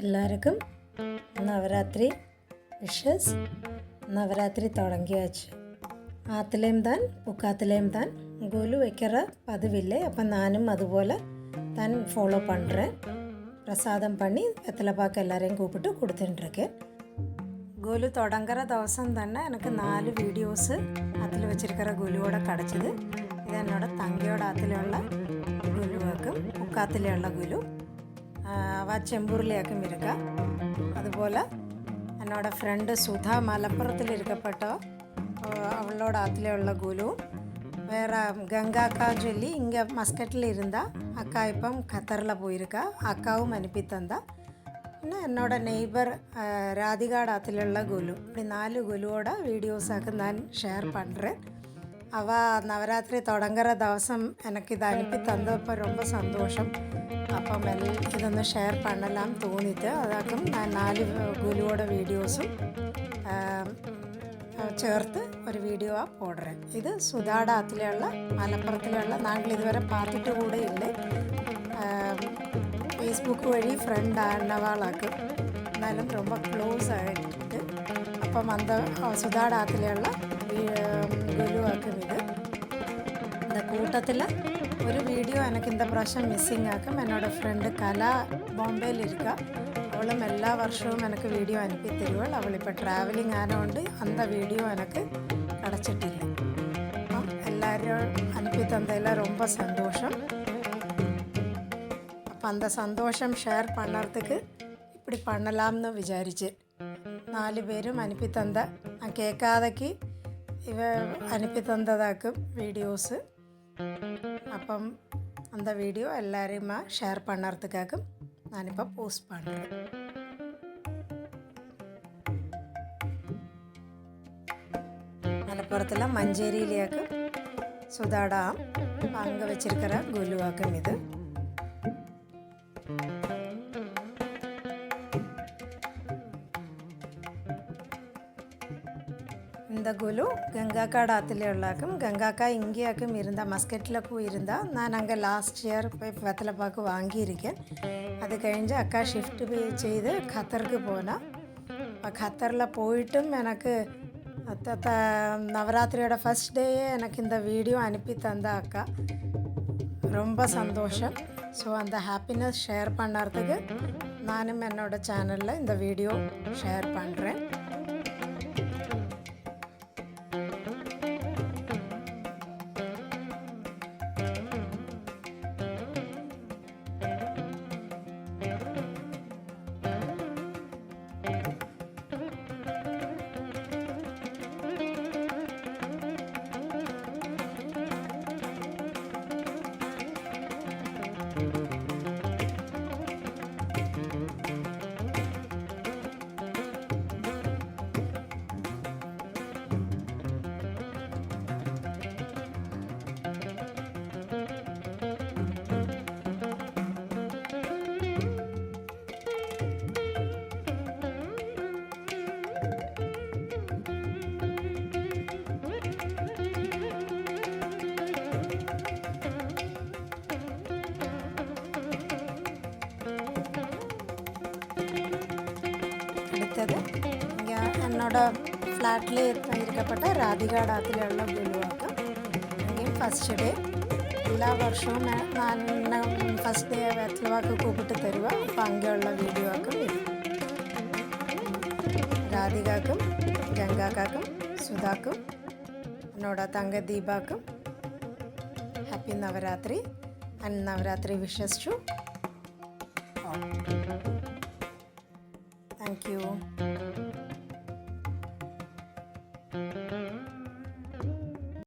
എല്ലാവർക്കും നവരാത്രി വിഷസ്. നവരാത്രി தொடங்கியாச்சு. ஆற்றுலேயும் தான் புக்காத்துலேயும் தான் கோலு வைக்கிற பதிவில்லை. அப்போ நானும் அதுபோல் தான் ஃபாலோ பண்ணுறேன். பிரசாதம் பண்ணி வெத்தலை பாக்கு எல்லாரையும் கூப்பிட்டு கொடுத்துட்டுருக்கேன். கோலு தொடங்குற ദിവസം തന്നെ എനിക്ക് 4 വീഡിയോസ് അതിൽ വെച്ചിരിക്കുന്ന ഗുലുവോടെ കിടച്ചത്. ഇത് എന്നോട് തങ്കയോട് അതിലുള്ള ഗുലുവാക്കും പുക്കാത്തിലുള്ള ഗുലു അവ ചെമ്പൂരിലേക്കും ഇരിക്കുക. അതുപോലെ എന്നോട് ഫ്രണ്ട് സുധ മലപ്പുറത്തിലിരിക്കപ്പെട്ടോ അവളോട് അതിലുള്ള ഗുലുവും വേറെ ഗംഗാക്കാ ചൊല്ലി ഇங்கே മസ്കറ്റിൽ ഇരുന്ന അക്ക ഇപ്പം ഖത്തറിൽ പോയിരിക്കുക. അക്കാവും അനുപ്പിത്തന്ത. പിന്നെ എന്നോട് നെയ്ബർ രാധികാട് അതിലുള്ള ഗുലു. இப்படி 4 ഗുലുவோட വീഡിയോസാക്ക് ഞാൻ ഷെയർ பண்ணுறேன். அவ நவராத்திரி தொடங்குற ദിവസം எனக்கு இது அனுப்பி தந்தப்போ ரொம்ப சந்தோஷம். അപ്പം ഇതൊന്ന് ഷെയർ பண்ணலாம் തോന്നിയിട്ട് അതാക്കും ഞാൻ 4 ഗുലുவோட വീഡിയോസും ചേർത്ത് ഒരു വീഡിയോ പോടുறேன். ഇത് സുധാട അതിലുള്ള മലപ്പുറത്തിലുള്ള നാട്ടിൽ ഇതുവരെ പാത്തിട്ട് കൂടെ ഇല്ല. ഫേസ്ബുക്ക് വഴി ഫ്രണ്ട് ആണവാളാക്കും, എന്നാലും ரொம்ப க்ளோஸ் ആയിട്ട്. അപ്പം സുധാട അതിലുള്ള ഗുലുവാക്കും. இந்த கூட்டத்தில் ஒரு வீடியோ எனக்கு இந்த പ്രാവശ്യം மிஸ்ஸிங் ஆக்கும். என்னோட ஃப்ரெண்டு கலா பாம்பேயில் இருக்கா. அவளும் எல்லா வருஷവും எனக்கு வீடியோ அனுப்பி தருவாள். அவள் இப்போ ட்ராவலிங் ஆனோண்டு அந்த வீடியோ எனக்கு கிடச்சிட்டிല്ല. അപ്പം എല്ലാവരും அனுப்பி தந்ததில் ரொம்ப சந்தோஷம். அப்போ அந்த சந்தோஷம் ஷேர் பண்ணுறதுக்கு இப்படி பண்ணலாம்னு விசாரிச்சு 4 பேரும் அனுப்பி தந்த நான் கேட்காதக்கு இவ அனுப்பி தந்ததாக்கும் வீடியோஸு. അപ്പം அந்த வீடியோ எல்லாரையுமா ஷேர் பண்ணுறதுக்காக ഞാനിപ്പോൾ പോസ്റ്റ് பண்ணுறேன். மலப்புறத்தில் மஞ்சேரியிலேயாக்கு சுதாடா அங்கே வச்சிருக்கிற குலுவாக்கும் இது. இந்த குலு கங்காக்காடு ஆற்றுலையுள்ளாக்கும். கங்காக்கா இங்கேயாக்கும் இருந்தால் மஸ்கட்டில் இருந்தால் நான் அங்கே லாஸ்ட் இயர் போய் வெத்தலை பாக்கு வாங்கியிருக்கேன். அது கழிஞ்சு அக்கா ஷிஃப்ட் செய்து ഖത്തർക്ക് போனால் இப்போ ഖത്തറിல் போயிட்டும் எனக்கு நவராத்திரியோட ஃபஸ்ட் டேயே எனக்கு இந்த வீடியோ அனுப்பி தந்த அக்கா ரொம்ப சந்தோஷம். ஸோ அந்த ஹாப்பினஸ் ஷேர் பண்ணுறதுக்கு நானும் என்னோடய சேனலில் இந்த வீடியோ ஷேர் பண்ணுறேன். இங்கே என்னோட ஃப்ளாட்டில் இருக்கப்பட்ட ராதிகாடு அதிലുള്ള ഗുലുവാക്കും. இங்கேயும் ஃபஸ்ட் டே എല്ലാ വർഷവും ഞാൻ ഫസ്റ്റ് ഡേ വെത്തല പാക്ക് കൂപ്പിട്ട് തരുക. അപ്പം അങ്ങനെയുള്ള വീഡിയോ ആക്കും. രാധികാക്കും ഗംഗാക്കാക്കും സുധാക്കും എന്നോട് തങ്ക ദീപാക്കും happy Navaratri and Navaratri wishes to all. Thank you.